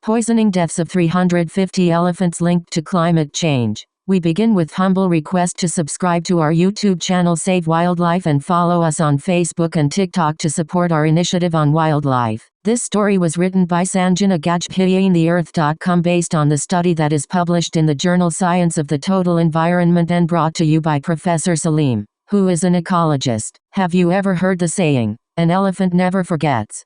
Poisoning deaths of 350 elephants linked to climate change. We begin with humble request to subscribe to our YouTube channel Save Wildlife and follow us on Facebook and TikTok to support our initiative on wildlife. This story was written by Sanjana Gajphianetheearth.com based on the study that is published in the journal Science of the Total Environment and brought to you by Professor Salim, who is an ecologist. Have you ever heard the saying, "An elephant never forgets"?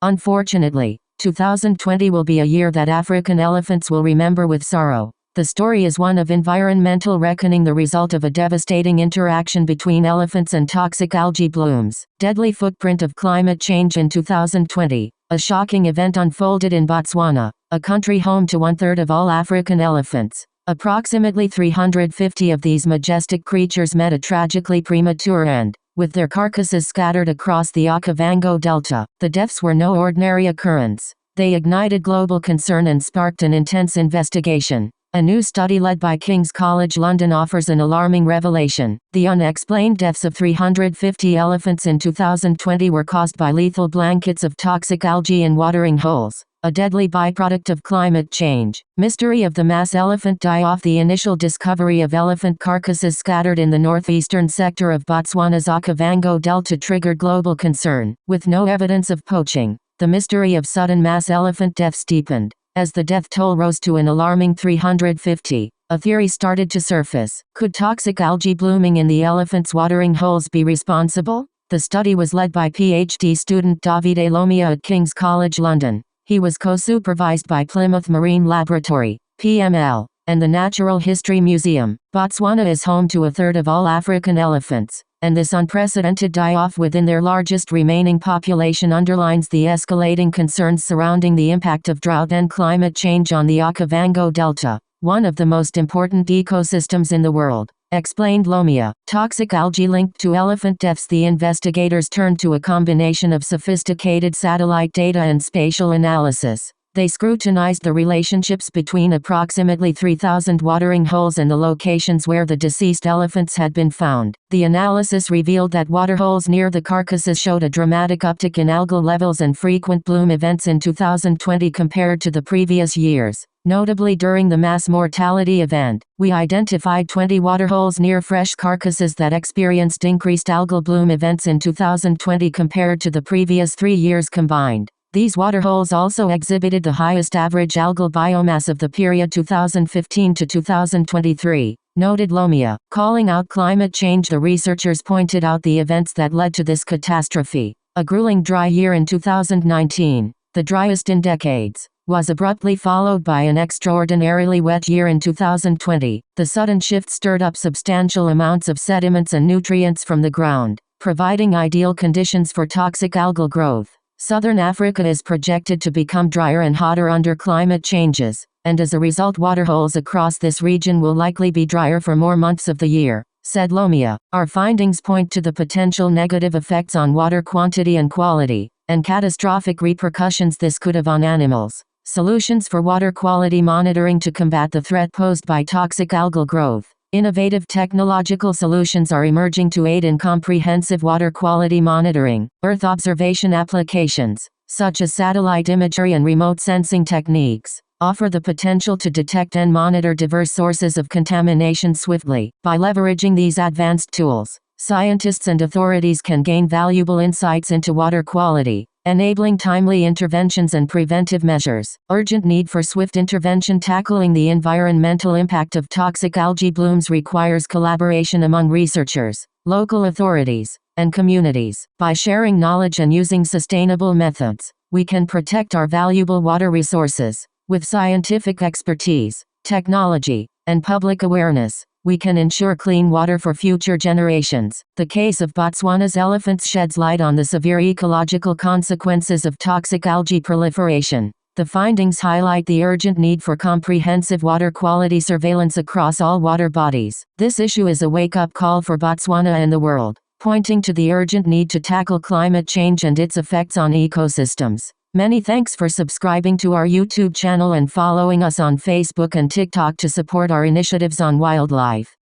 Unfortunately, 2020 will be a year that African elephants will remember with sorrow. The story is one of environmental reckoning, the result of a devastating interaction between elephants and toxic algae blooms. Deadly footprint of climate change in 2020. A shocking event unfolded in Botswana, a country home to 1/3 of all African elephants. Approximately 350 of these majestic creatures met a tragically premature end, with their carcasses scattered across the Okavango Delta. The deaths were no ordinary occurrence. They ignited global concern and sparked an intense investigation. A new study led by King's College London offers an alarming revelation. The unexplained deaths of 350 elephants in 2020 were caused by lethal blankets of toxic algae in watering holes, a deadly byproduct of climate change. Mystery of the mass elephant die-off. The initial discovery of elephant carcasses scattered in the northeastern sector of Botswana's Okavango Delta triggered global concern. With no evidence of poaching, the mystery of sudden mass elephant deaths deepened. As the death toll rose to an alarming 350, a theory started to surface. Could toxic algae blooming in the elephants' watering holes be responsible? The study was led by PhD student Davide Lomia at King's College London. He was co-supervised by Plymouth Marine Laboratory, PML, and the Natural History Museum. Botswana is home to 1/3 of all African elephants, and this unprecedented die-off within their largest remaining population underlines the escalating concerns surrounding the impact of drought and climate change on the Okavango Delta, one of the most important ecosystems in the world, explained Lomia. Toxic algae linked to elephant deaths. The investigators turned to a combination of sophisticated satellite data and spatial analysis. They scrutinized the relationships between approximately 3,000 watering holes and the locations where the deceased elephants had been found. The analysis revealed that waterholes near the carcasses showed a dramatic uptick in algal levels and frequent bloom events in 2020 compared to the previous years. Notably, during the mass mortality event, we identified 20 waterholes near fresh carcasses that experienced increased algal bloom events in 2020 compared to the previous 3 years combined. These waterholes also exhibited the highest average algal biomass of the period 2015 to 2023, noted Lomia. Calling out climate change, the researchers pointed out the events that led to this catastrophe. A grueling dry year in 2019, the driest in decades, was abruptly followed by an extraordinarily wet year in 2020. The sudden shift stirred up substantial amounts of sediments and nutrients from the ground, providing ideal conditions for toxic algal growth. Southern Africa is projected to become drier and hotter under climate changes, and as a result waterholes across this region will likely be drier for more months of the year, said Lomia. Our findings point to the potential negative effects on water quantity and quality, and catastrophic repercussions this could have on animals. Solutions for water quality monitoring to combat the threat posed by toxic algal growth. Innovative technological solutions are emerging to aid in comprehensive water quality monitoring. Earth observation applications, such as satellite imagery and remote sensing techniques, offer the potential to detect and monitor diverse sources of contamination swiftly. By leveraging these advanced tools, scientists and authorities can gain valuable insights into water quality, enabling timely interventions and preventive measures. Urgent need for swift intervention. Tackling the environmental impact of toxic algae blooms requires collaboration among researchers, local authorities, and communities. By sharing knowledge and using sustainable methods, we can protect our valuable water resources. With scientific expertise, technology, and public awareness, we can ensure clean water for future generations. The case of Botswana's elephants sheds light on the severe ecological consequences of toxic algae proliferation. The findings highlight the urgent need for comprehensive water quality surveillance across all water bodies. This issue is a wake-up call for Botswana and the world, pointing to the urgent need to tackle climate change and its effects on ecosystems. Many thanks for subscribing to our YouTube channel and following us on Facebook and TikTok to support our initiatives on wildlife.